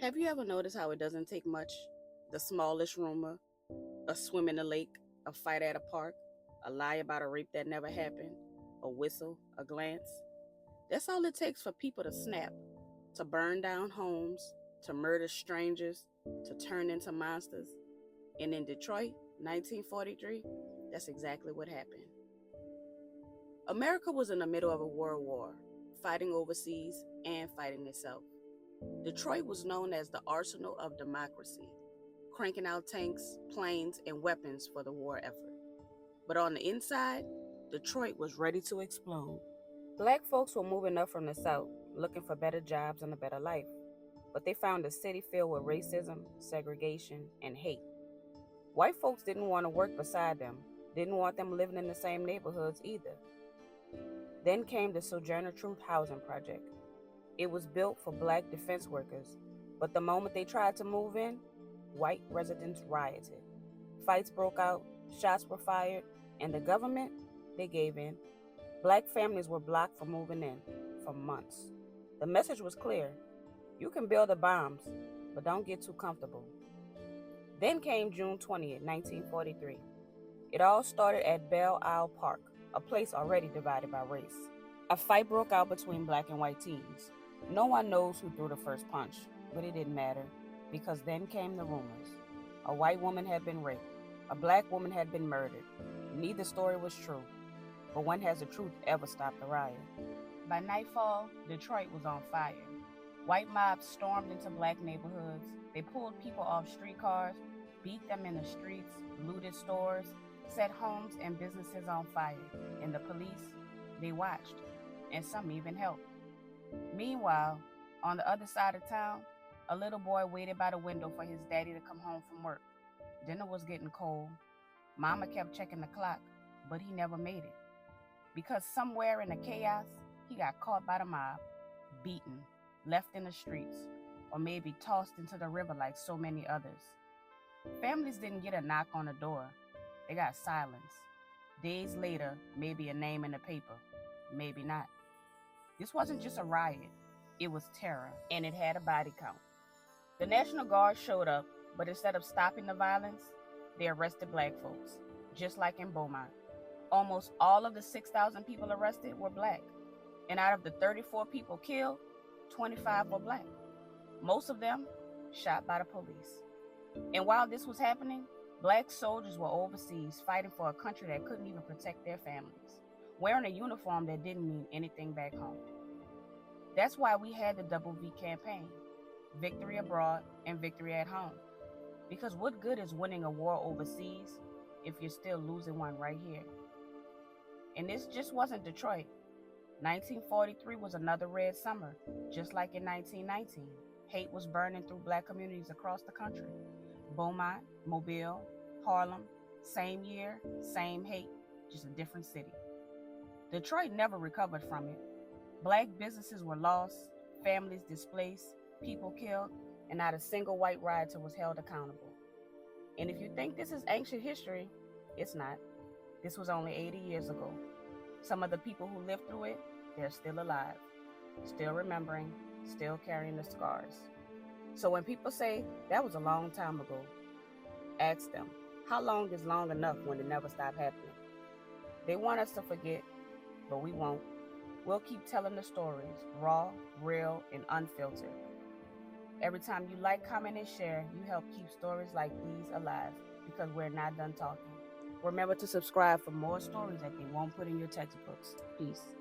Have you ever noticed how it doesn't take much? The smallest rumor, a swim in the lake, a fight at a park, a lie about a rape that never happened, a whistle, a glance. That's all it takes for people to snap, to burn down homes, to murder strangers, to turn into monsters. And in Detroit, 1943, that's exactly what happened. America was in the middle of a world war, fighting overseas and fighting itself. Detroit was known as the arsenal of democracy, cranking out tanks, planes, and weapons for the war effort. But on the inside, Detroit was ready to explode. Black folks were moving up from the South, looking for better jobs and a better life. But they found a city filled with racism, segregation, and hate. White folks didn't want to work beside them, didn't want them living in the same neighborhoods either. Then came the Sojourner Truth Housing Project. It was built for black defense workers, but the moment they tried to move in, white residents rioted. Fights broke out, shots were fired, and the government, they gave in. Black families were blocked from moving in for months. The message was clear: you can build the bombs, but don't get too comfortable. Then came June 20th, 1943. It all started at Belle Isle Park, a place already divided by race. A fight broke out between black and white teens. No one knows who threw the first punch, but it didn't matter, because then came the rumors. A white woman had been raped. A black woman had been murdered. Neither story was true, but when has the truth ever stopped a riot? By nightfall, Detroit was on fire. White mobs stormed into black neighborhoods. They pulled people off streetcars, beat them in the streets, looted stores, set homes and businesses on fire. And the police, they watched, and some even helped. Meanwhile, on the other side of town, a little boy waited by the window for his daddy to come home from work. Dinner was getting cold. Mama kept checking the clock, but he never made it. Because somewhere in the chaos, he got caught by the mob, beaten, left in the streets, or maybe tossed into the river like so many others. Families didn't get a knock on the door. They got silence. Days later, maybe a name in the paper, maybe not. This wasn't just a riot, it was terror, and it had a body count. The National Guard showed up, but instead of stopping the violence, they arrested black folks, just like in Beaumont. Almost all of the 6,000 people arrested were black, and out of the 34 people killed, 25 were black. Most of them shot by the police. And while this was happening, black soldiers were overseas fighting for a country that couldn't even protect their families, wearing a uniform that didn't mean anything back home. That's why we had the Double V campaign, victory abroad and victory at home. Because what good is winning a war overseas if you're still losing one right here? And this just wasn't Detroit. 1943 was another red summer, just like in 1919. Hate was burning through black communities across the country. Beaumont, Mobile, Harlem, same year, same hate, just a different city. Detroit never recovered from it. Black businesses were lost, families displaced, people killed, and not a single white rioter was held accountable. And if you think this is ancient history, it's not. This was only 80 years ago. Some of the people who lived through it, they're still alive, still remembering, still carrying the scars. So when people say that was a long time ago, ask them, how long is long enough when it never stopped happening? They want us to forget, but we won't. We'll keep telling the stories, raw, real, and unfiltered. Every time you like, comment, and share, you help keep stories like these alive, because we're not done talking. Remember to subscribe for more stories that they won't put in your textbooks. Peace.